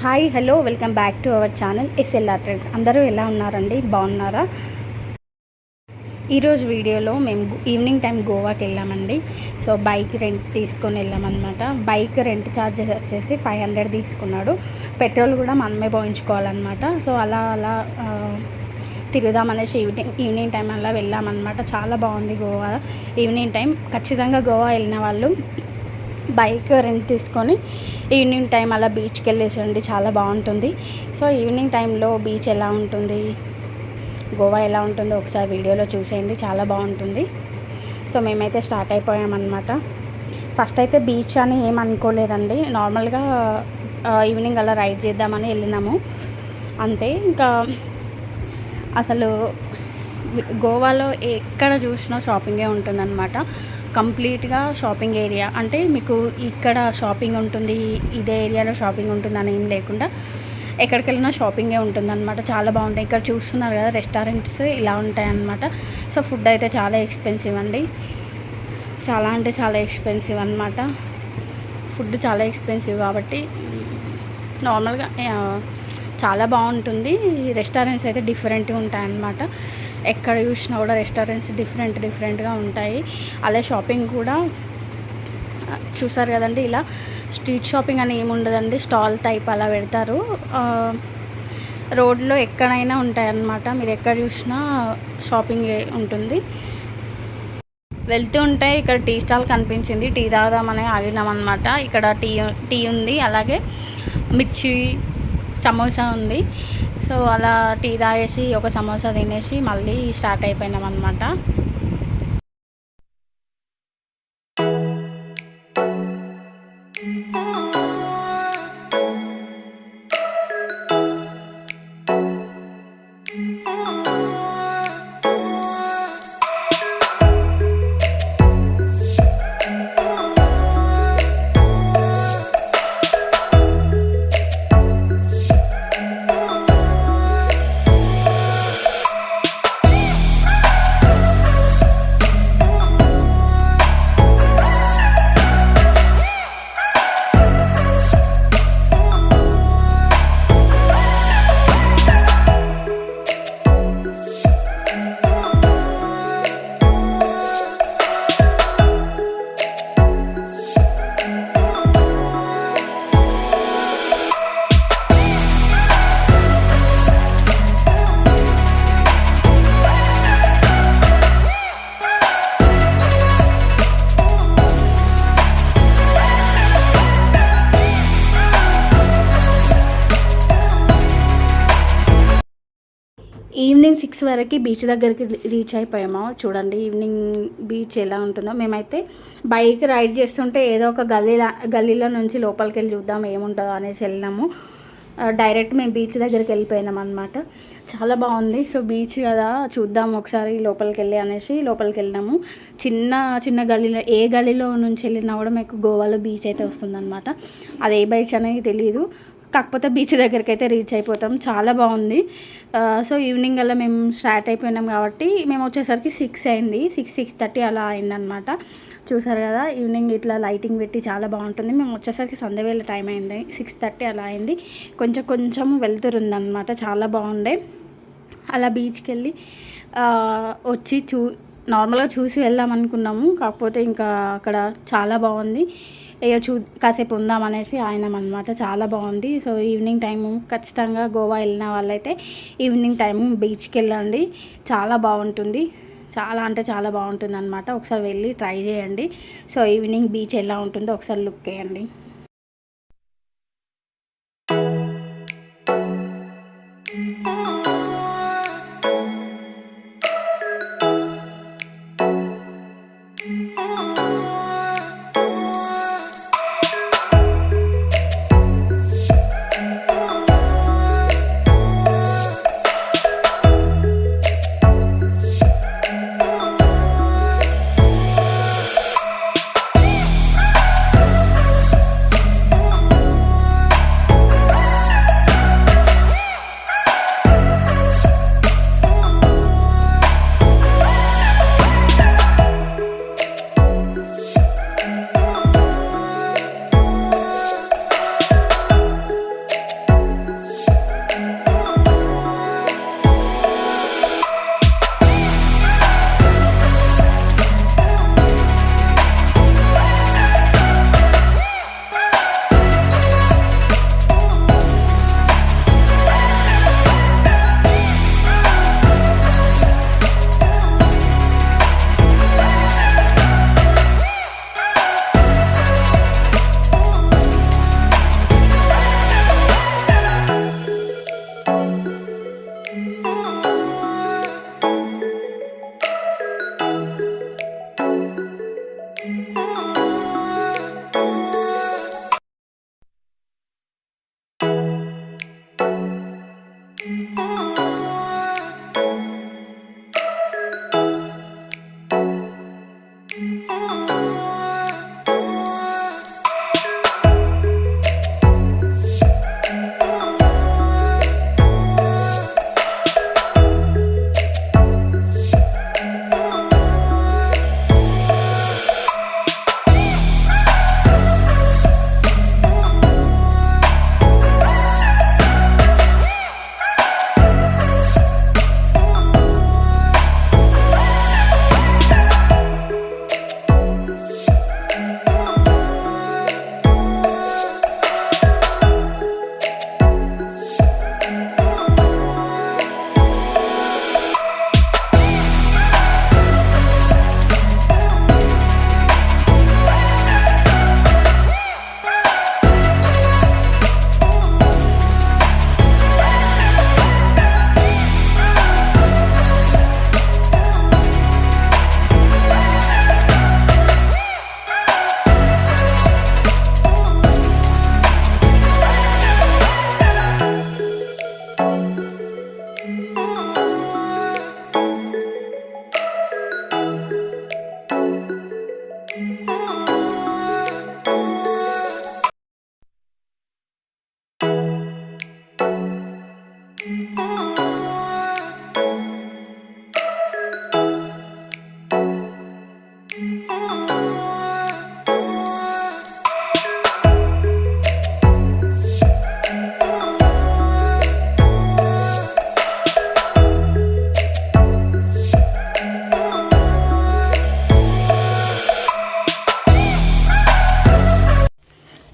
Hi hello welcome back to our channel SLR trends. అందరూ ఎలా ఉన్నారండి? బాగున్నారా? ఈరోజు వీడియోలో మేము ఈవినింగ్ టైం గోవాకి వెళ్ళామండి. సో బైక్ రెంట్ తీసుకొని వెళ్ళామన్నమాట. బైక్ రెంట్ ఛార్జెస్ వచ్చేసి 500 తీసుకున్నాడు. పెట్రోల్ కూడా మనమే పోయించుకోవాలన్నమాట. సో అలా తిరుగుదామనేసి ఈవినింగ్ టైం అలా వెళ్ళామన్నమాట. చాలా బాగుంది గోవా ఈవినింగ్ టైం. ఖచ్చితంగా గోవా వెళ్ళిన వాళ్ళు బైక్ రెంట్ తీసుకొని ఈవినింగ్ టైం అలా బీచ్కి వెళ్ళేసండి, చాలా బాగుంటుంది. సో ఈవినింగ్ టైంలో బీచ్ ఎలా ఉంటుంది, గోవా ఎలా ఉంటుందో ఒకసారి వీడియోలో చూసేయండి, చాలా బాగుంటుంది. సో మేమైతే స్టార్ట్ అయిపోయామన్నమాట. ఫస్ట్ అయితే బీచ్ అని ఏమనుకోలేదండి, నార్మల్గా ఈవినింగ్ అలా రైడ్ చేద్దామని వెళ్ళినాము అంతే. ఇంకా అసలు గోవాలో ఎక్కడ చూసినా షాపింగే ఉంటుందన్నమాట. కంప్లీట్గా షాపింగ్ ఏరియా, అంటే మీకు ఇక్కడ షాపింగ్ ఉంటుంది, ఇదే ఏరియాలో షాపింగ్ ఉంటుంది అని ఏం లేకుండా ఎక్కడికి వెళ్ళినా షాపింగే ఉంటుందన్నమాట. చాలా బాగుంటాయి. ఇక్కడ చూస్తున్నారు కదా, రెస్టారెంట్స్ ఇలా ఉంటాయన్నమాట. సో ఫుడ్ అయితే చాలా ఎక్స్పెన్సివ్ అండి, చాలా అంటే చాలా ఎక్స్పెన్సివ్ అన్నమాట. ఫుడ్ చాలా ఎక్స్పెన్సివ్ కాబట్టి నార్మల్గా చాలా బాగుంటుంది. రెస్టారెంట్స్ అయితే డిఫరెంట్గా ఉంటాయన్నమాట. ఎక్కడ చూసినా కూడా రెస్టారెంట్స్ డిఫరెంట్గా ఉంటాయి. అలాగే షాపింగ్ కూడా చూసారు కదండి, ఇలా స్ట్రీట్ షాపింగ్ అని ఏముండదండి, స్టాల్ టైప్ అలా పెడతారు. రోడ్లో ఎక్కడైనా ఉంటాయన్నమాట. మీరు ఎక్కడ చూసినా షాపింగ్ ఉంటుంది. వెళ్తూ ఉంటే ఇక్కడ టీ స్టాల్ కనిపించింది, టీ తాగుదామని ఆగినామన్నమాట. ఇక్కడ టీ ఉంది, అలాగే మిర్చి సమోసా ఉంది. సో అలా టీ తాగేసి ఒక సమోసా తినేసి మళ్ళీ స్టార్ట్ అయిపోయినాం అన్నమాట. ఈవినింగ్ 6 వరకు బీచ్ దగ్గరికి రీచ్ అయిపోయాము. చూడండి ఈవినింగ్ బీచ్ ఎలా ఉంటుందో. మేమైతే బైక్ రైడ్ చేస్తుంటే ఏదో ఒక గల్లీలో నుంచి లోపలికి వెళ్ళి చూద్దాం ఏముంటుందో అనేసి వెళ్ళినాము. డైరెక్ట్ మేము బీచ్ దగ్గరికి వెళ్ళిపోయినాం అనమాట. చాలా బాగుంది. సో బీచ్ కదా, చూద్దాం ఒకసారి లోపలికి వెళ్ళి అనేసి లోపలికి వెళ్ళినాము. చిన్న గల్లీలో, ఏ గల్లీలో నుంచి వెళ్ళినా కూడా మీకు గోవాలో బీచ్ అయితే వస్తుందన్నమాట. అది ఏ బీచ్ అనేది తెలియదు, కాకపోతే బీచ్ దగ్గరికి అయితే రీచ్ అయిపోతాం. చాలా బాగుంది. సో ఈవినింగ్ అలా మేము స్టార్ట్ అయిపోయినాం కాబట్టి మేము వచ్చేసరికి 6 అయింది, 6:30 అలా అయిందనమాట. చూసారు కదా, ఈవినింగ్ ఇట్లా లైటింగ్ పెట్టి చాలా బాగుంటుంది. మేము వచ్చేసరికి సంధ్యవేళ టైం అయింది, 6:30 అలా అయింది. కొంచెం వెళ్తురుందనమాట, చాలా బాగుండే. అలా బీచ్కి వెళ్ళి వచ్చి నార్మల్గా చూసి వెళ్దాం అనుకున్నాము, కాకపోతే ఇంకా అక్కడ చాలా బాగుంది. కాసేపు ఉందామనేసి ఆయనమన్నమాట. చాలా బాగుంది. సో ఈవినింగ్ టైము ఖచ్చితంగా గోవా వెళ్ళిన వాళ్ళైతే ఈవినింగ్ టైం బీచ్కి వెళ్ళండి, చాలా బాగుంటుంది. చాలా అంటే చాలా బాగుంటుంది అనమాట. ఒకసారి వెళ్ళి ట్రై చేయండి. సో ఈవినింగ్ బీచ్ ఎలా ఉంటుందో ఒకసారి లుక్ వేయండి.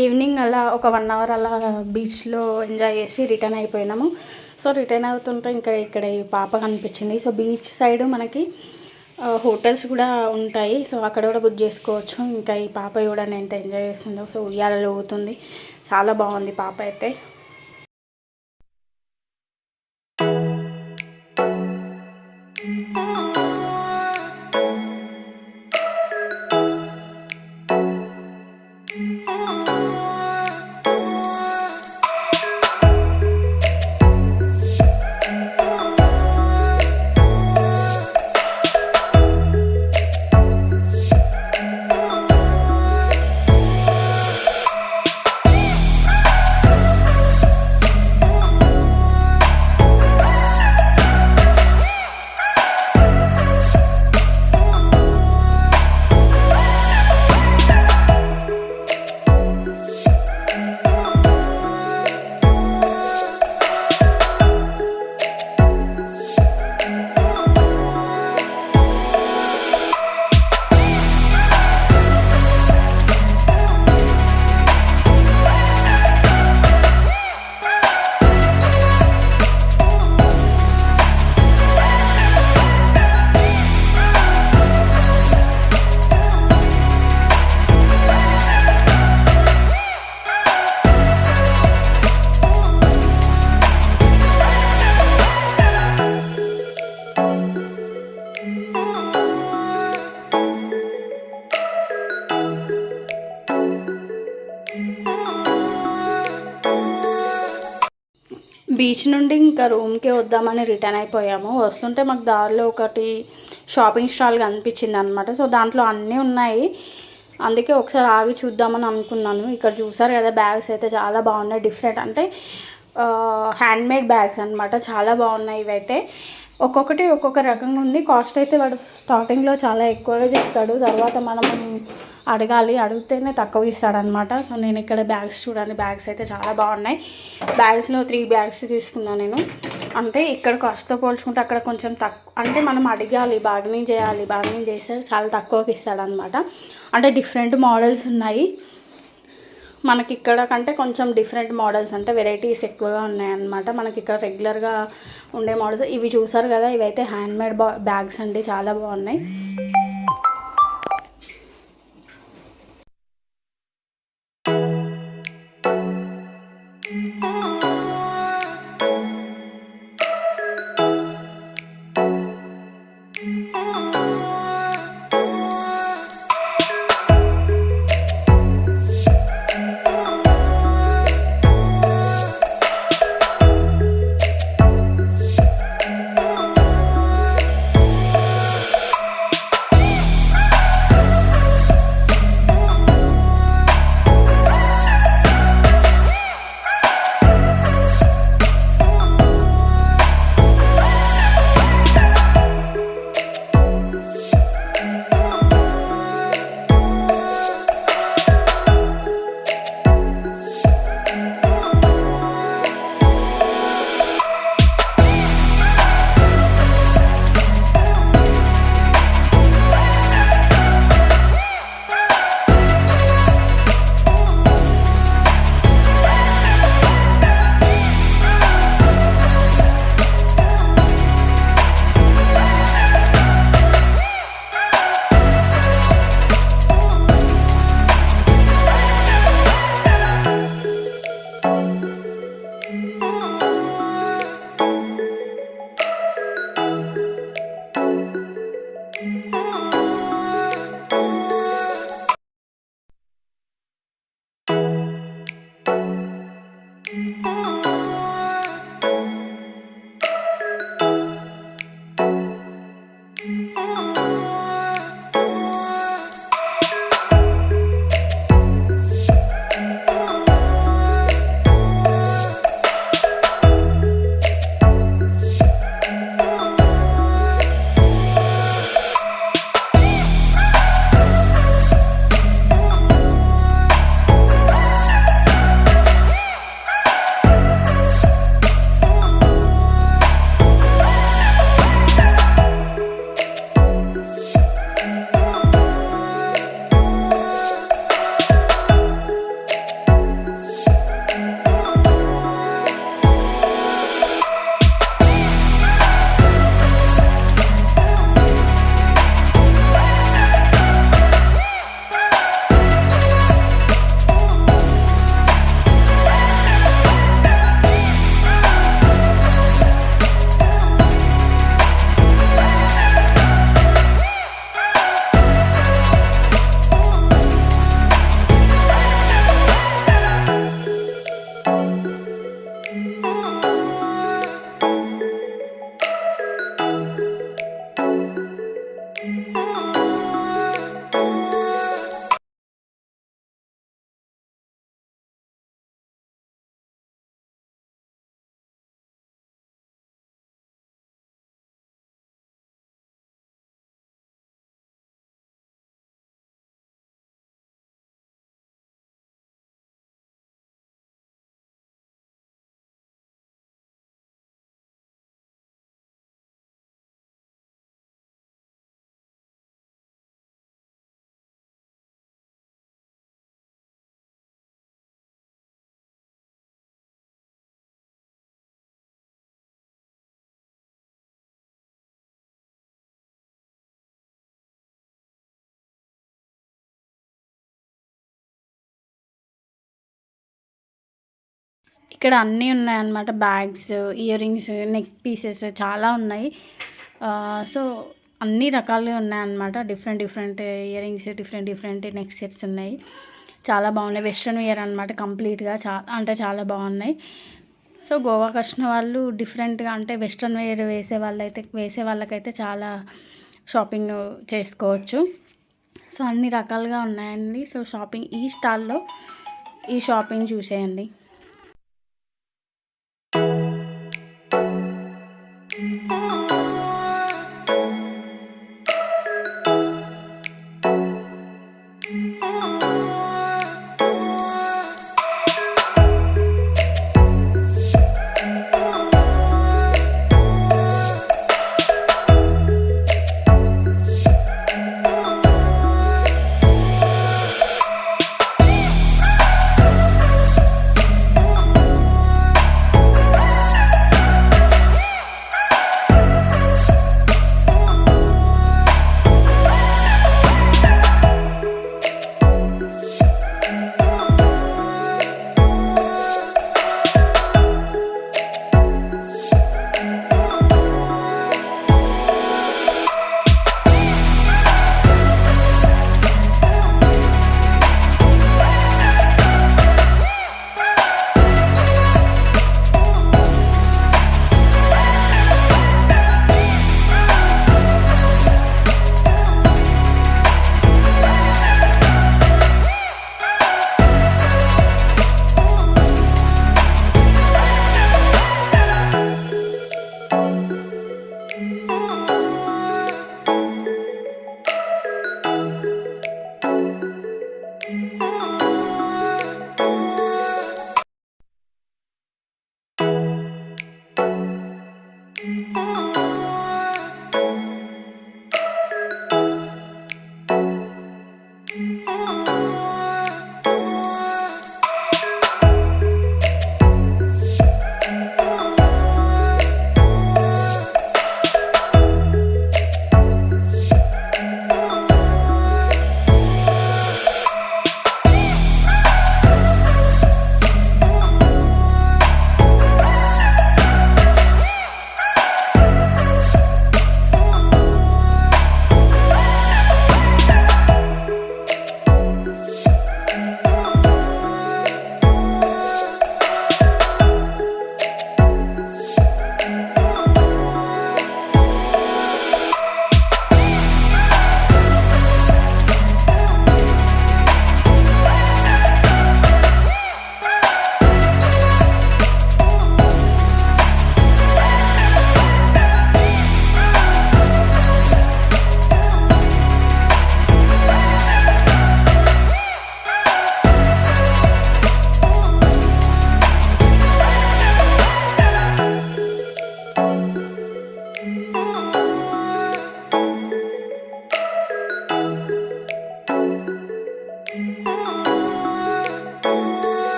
ఈవినింగ్ అలా ఒక 1 అవర్ అలా బీచ్లో ఎంజాయ్ చేసి రిటర్న్ అయిపోయినాము. సో రిటర్న్ అవుతుంటే ఇంకా ఇక్కడ ఈ పాప కనిపించింది. సో బీచ్ సైడ్ మనకి హోటల్స్ కూడా ఉంటాయి. సో అక్కడ కూడా బుక్ చేసుకోవచ్చు. ఇంకా ఈ పాప కూడా ఎంత ఎంజాయ్ చేస్తుందో. సో ఉయ్యాలలో ఊగుతుంది. చాలా బాగుంది పాప అయితే. బీచ్ నుండి ఇంకా రూమ్కే వద్దామని రిటర్న్ అయిపోయాము. వస్తుంటే మాకు దారిలో ఒకటి షాపింగ్ స్టాల్ కనిపించింది అనమాట. సో దాంట్లో అన్నీ ఉన్నాయి. అందుకే ఒకసారి ఆగి చూద్దామని అనుకున్నాను. ఇక్కడ చూసారు కదా, బ్యాగ్స్ అయితే చాలా బాగున్నాయి. డిఫరెంట్ అంటే హ్యాండ్మేడ్ బ్యాగ్స్ అనమాట. చాలా బాగున్నాయి ఇవైతే. ఒక్కొక్కటి ఒక్కొక్క రకంగా ఉంది. కాస్ట్ అయితే వాడు స్టార్టింగ్లో చాలా ఎక్కువగా చెప్తాడు. తర్వాత మనం అడగాలి, అడిగితేనే తక్కువ ఇస్తాడనమాట. సో నేను ఇక్కడ బ్యాగ్స్ చూడండి, బ్యాగ్స్ అయితే చాలా బాగున్నాయి. బ్యాగ్స్లో 3 బ్యాగ్స్ తీసుకున్నాను నేను. అంటే ఇక్కడ కాస్ట్తో పోల్చుకుంటే అక్కడ కొంచెం తక్కువ, అంటే మనం అడగాలి, బార్గెనింగ్ చేయాలి. బార్గెనింగ్ చేస్తే చాలా తక్కువకి ఇస్తాడనమాట. అంటే డిఫరెంట్ మోడల్స్ ఉన్నాయి మనకి ఇక్కడ కంటే. కొంచెం డిఫరెంట్ మోడల్స్ అంటే వెరైటీస్ ఎక్కువగా ఉన్నాయన్నమాట. మనకి ఇక్కడ రెగ్యులర్గా ఉండే మోడల్స్ ఇవి చూసారు కదా, ఇవైతే హ్యాండ్మేడ్ బ్యాగ్స్ అండి, చాలా బాగున్నాయి. ఇక్కడ అన్నీ ఉన్నాయన్నమాట. Bags, ear rings, neck pieces చాలా ఉన్నాయి. సో అన్ని రకాలుగా ఉన్నాయన్నమాట. Different ear rings, different neck sets ఉన్నాయి. చాలా బాగున్నాయి. వెస్ట్రన్ వేర్ అనమాట కంప్లీట్గా. అంటే చాలా బాగున్నాయి. సో గోవాకి వచ్చిన వాళ్ళు డిఫరెంట్గా అంటే వెస్ట్రన్ వేర్ వేసే వాళ్ళకైతే చాలా షాపింగ్ చేసుకోవచ్చు. సో అన్ని రకాలుగా ఉన్నాయండి. సో ఈ స్టాల్లో ఈ షాపింగ్ చూసేయండి.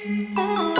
Oh